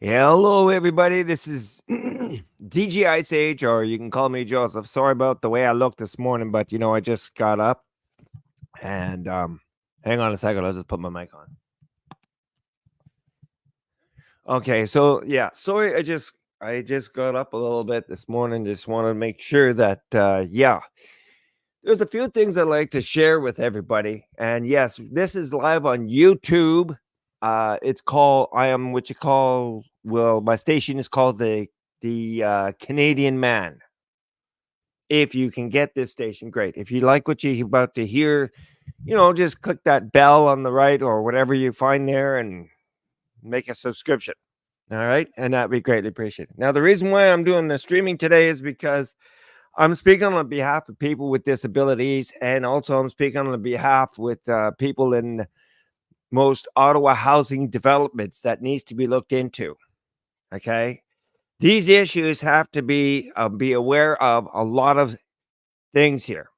Hello, everybody. This is DG Ice Age, or you can call me Joseph. Sorry about the way I look this morning, but I just got up and hang on a second. I'll just put my mic on. Okay, so yeah, sorry. I just got up a little bit this morning. Just want to make sure that there's a few things I'd like to share with everybody. And yes, this is live on YouTube. It's called I am what you call well, my station is called the Canadian Man. If you can get this station, great. If you like what you're about to hear, just click that bell on the right or whatever you find there and make a subscription. All right. And that'd be greatly appreciated. Now, the reason why I'm doing the streaming today is because I'm speaking on behalf of people with disabilities, and also I'm speaking on behalf with people in most Ottawa housing developments that needs to be looked into. Okay, these issues have to be aware of a lot of things here.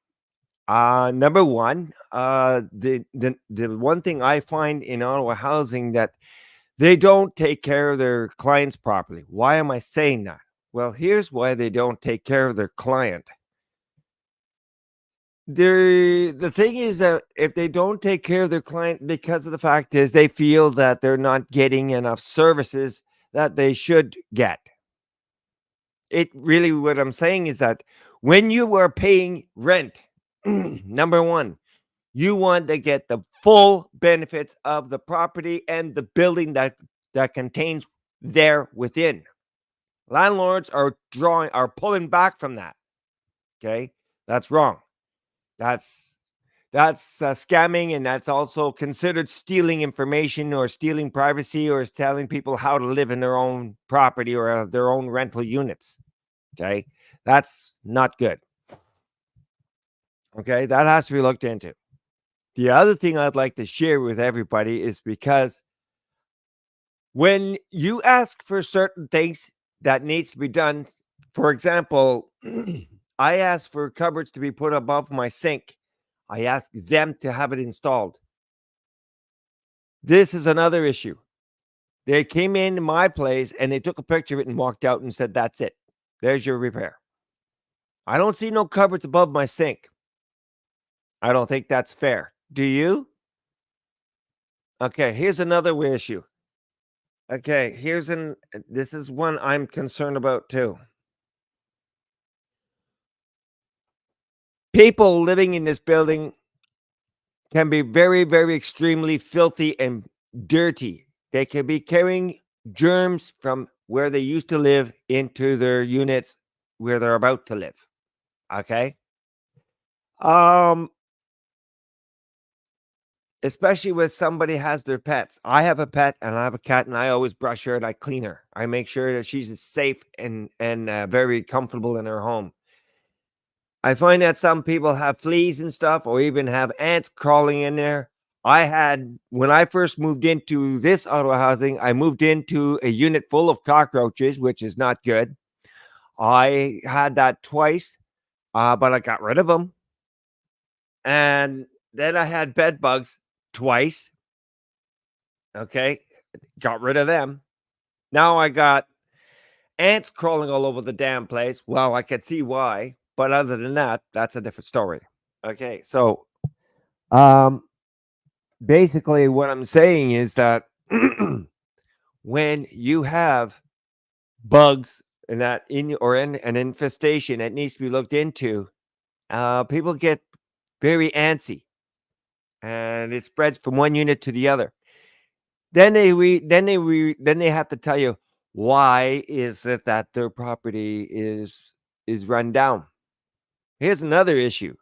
Number one, the one thing I find in Ottawa housing that they don't take care of their clients properly. Why am I saying that? Well, here's why they don't take care of their client. The thing is that if they don't take care of their client, because of the fact is they feel that they're not getting enough services that they should get. It really, what I'm saying is that when you are paying rent, number one, you want to get the full benefits of the property and the building that contains there within. Landlords are pulling back from that. Okay, that's wrong. That's scamming, and that's also considered stealing information or stealing privacy or is telling people how to live in their own property or their own rental units. Okay, that's not good. Okay, that has to be looked into. The other thing I'd like to share with everybody is because when you ask for certain things that needs to be done, for example, I asked for cupboards to be put above my sink. I asked them to have it installed. This is another issue. They came into my place and they took a picture of it and walked out and said, "That's it. There's your repair." I don't see no cupboards above my sink. I don't think that's fair. Do you? Okay, here's another issue. Okay, this is one I'm concerned about too. People living in this building can be very, very extremely filthy and dirty. They can be carrying germs from where they used to live into their units where they're about to live. Okay. Um, Especially with somebody has their pets. I have a pet and I have a cat, and I always brush her and I clean her. I make sure that she's safe and very comfortable in her home. I find that some people have fleas and stuff, or even have ants crawling in there. When I first moved into this auto housing, I moved into a unit full of cockroaches, which is not good. I had that twice, but I got rid of them. And then I had bed bugs twice. Okay, got rid of them. Now I got ants crawling all over the damn place. Well, I could see why, but other than that, that's a different story. Okay, so um, basically, what I'm saying is that when you have bugs and that in an infestation that needs to be looked into, people get very antsy, and it spreads from one unit to the other. Then they have to tell you why is it that their property is run down. Here's another issue.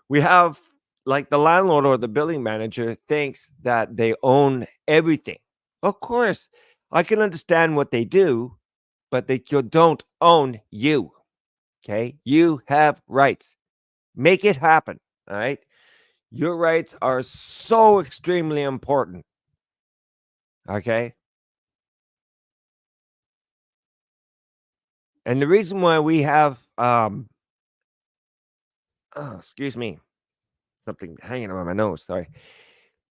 We have, like, the landlord or the building manager thinks that they own everything. Of course, I can understand what they do, but don't own you. Okay, you have rights. Make it happen. All right, your rights are so extremely important. Okay. And the reason why we have oh, excuse me, something hanging around my nose, sorry.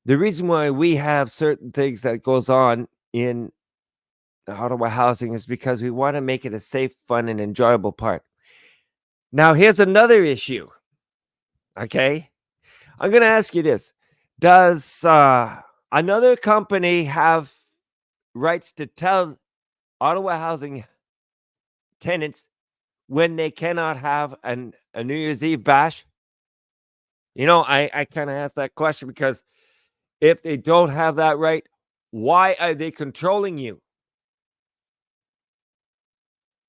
The reason why we have certain things that goes on in Ottawa housing is because we want to make it a safe, fun, and enjoyable part. Now, here's another issue. Okay. I'm going to ask you this. Does another company have rights to tell Ottawa housing tenants when they cannot have a New Year's Eve bash? I kind of asked that question because if they don't have that right, why are they controlling you?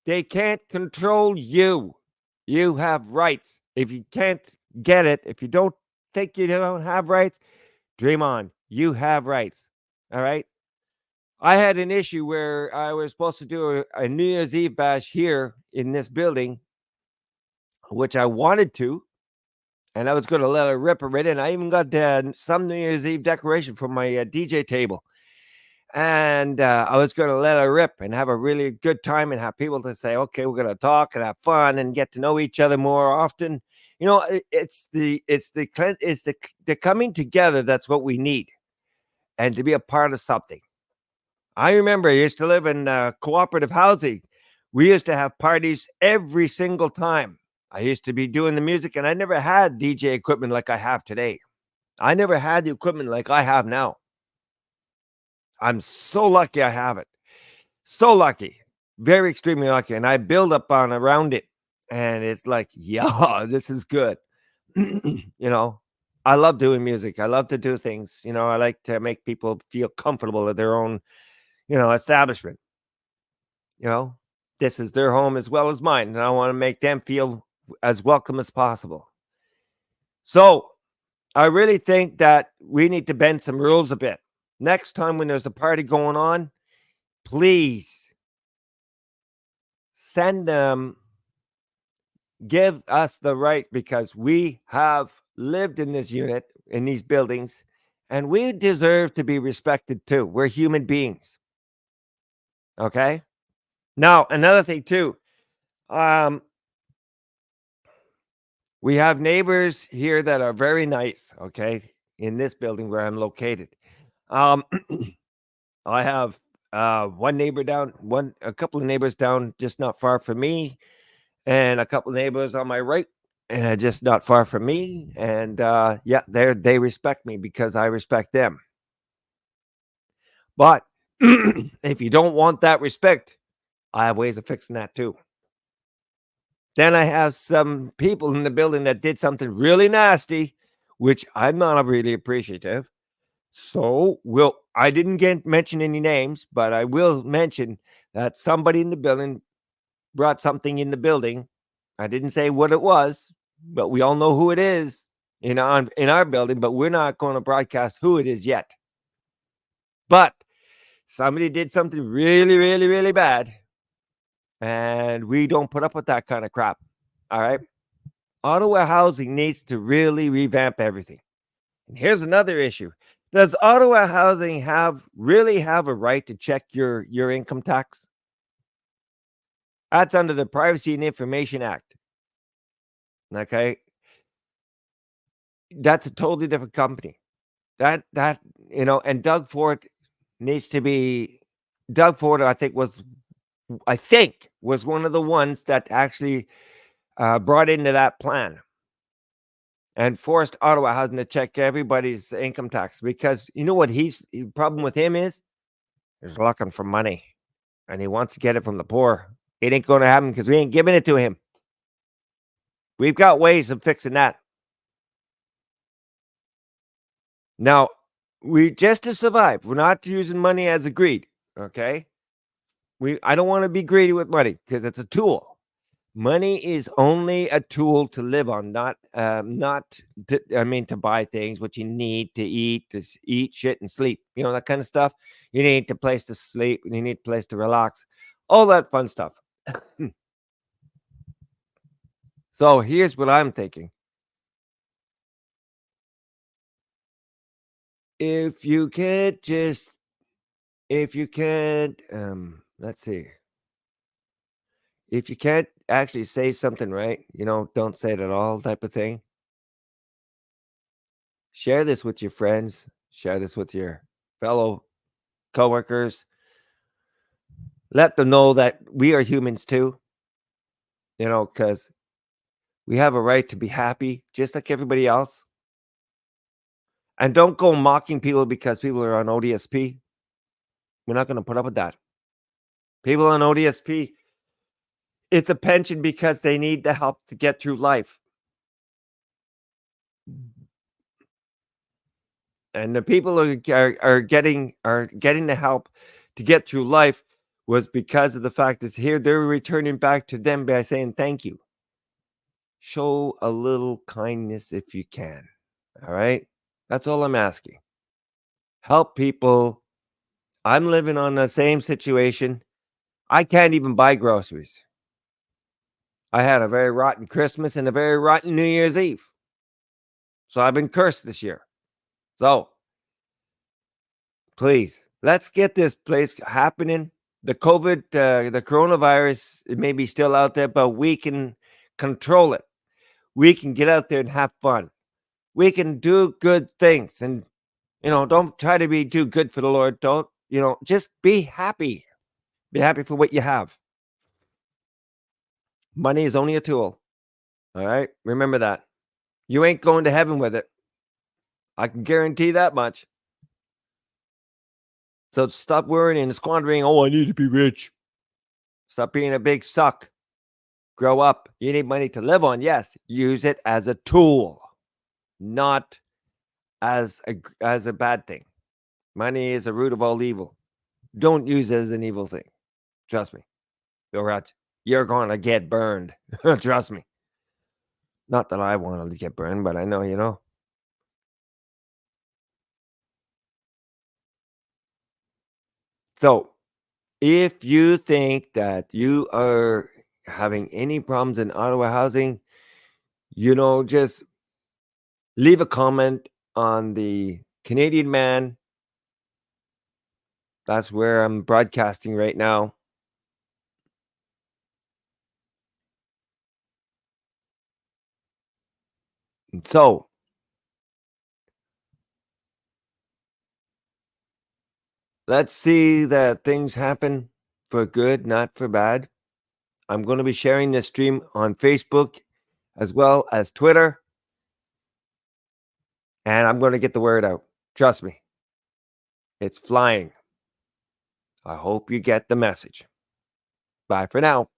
They can't control you. You have rights. If you can't get it, if you don't think you don't have rights, dream on. You have rights. All right. I had an issue where I was supposed to do a New Year's Eve bash here in this building, which I wanted to, and I was going to let it rip right in. I even got some New Year's Eve decoration for my DJ table. And I was going to let her rip and have a really good time and have people to say, okay, we're going to talk and have fun and get to know each other more often. It's the coming together that's what we need, and to be a part of something. I remember I used to live in cooperative housing. We used to have parties every single time. I used to be doing the music, and I never had DJ equipment like I have today. I never had the equipment like I have now. I'm so lucky I have it. So lucky. Very extremely lucky. And I build up on around it. And it's like, yeah, this is good. you know, I love doing music. I love to do things. I like to make people feel comfortable at their own, establishment. You know, this is their home as well as mine. And I want to make them feel as welcome as possible. So I really think that we need to bend some rules a bit. Next time when there's a party going on, please send them, give us the right, because we have lived in this unit, in these buildings, and we deserve to be respected too. We're human beings. Okay. Now, another thing too, um, we have neighbors here that are very nice. Okay. In this building where I'm located. Um, I have one neighbor down, a couple of neighbors down, just not far from me, and a couple of neighbors on my right, just not far from me. And yeah, they respect me because I respect them. But if you don't want that respect, I have ways of fixing that too. Then I have some people in the building that did something really nasty, which I'm not really appreciative. So I didn't get mention any names, but I will mention that somebody in the building brought something in the building. I didn't say what it was, but we all know who it is in our building, but we're not going to broadcast who it is yet. But somebody did something really, really, really bad, and we don't put up with that kind of crap. All right. Ottawa housing needs to really revamp everything. And here's another issue. Does Ottawa housing really have a right to check your income tax? That's under the Privacy and Information Act. Okay. That's a totally different company. And Doug Ford, I think was one of the ones that actually brought into that plan and forced Ottawa Housing to check everybody's income tax, because you know what the problem with him is? He's looking for money and he wants to get it from the poor. It ain't going to happen because we ain't giving it to him. We've got ways of fixing that. Now, we just to survive, we're not using money as a greed, okay? I don't want to be greedy with money because it's a tool. Money is only a tool to live on, not to buy things what you need to eat, shit, and sleep. That kind of stuff. You need a place to sleep, and you need a place to relax, all that fun stuff. So here's what I'm thinking. If you can't just, if you can't, let's see. If you can't actually say something right, don't say it at all type of thing. Share this with your friends. Share this with your fellow coworkers. Let them know that we are humans too, because we have a right to be happy just like everybody else. And don't go mocking people because people are on ODSP. We're not going to put up with that. People on ODSP, it's a pension because they need the help to get through life. And the people who are getting the help to get through life was because of the fact is here they're returning back to them by saying thank you. Show a little kindness if you can. All right? That's all I'm asking. Help people. I'm living on the same situation. I can't even buy groceries. I had a very rotten Christmas and a very rotten New Year's Eve. So I've been cursed this year. So please, let's get this place happening. The coronavirus, it may be still out there, but we can control it. We can get out there and have fun. We can do good things and, don't try to be too good for the Lord. Don't, just be happy. Be happy for what you have. Money is only a tool. All right. Remember that. You ain't going to heaven with it. I can guarantee that much. So stop worrying and squandering. Oh, I need to be rich. Stop being a big suck. Grow up. You need money to live on. Yes. Use it as a tool, not as a bad thing. Money is the root of all evil. Don't use it as an evil thing. Trust me. You're going to get burned. Trust me. Not that I wanted to get burned, but I know you know. So, if you think that you are having any problems in Ottawa housing, just leave a comment on the Canadian Man. That's where I'm broadcasting right now. And so, let's see that things happen for good, not for bad. I'm going to be sharing this stream on Facebook as well as Twitter. And I'm going to get the word out. Trust me. It's flying. I hope you get the message. Bye for now.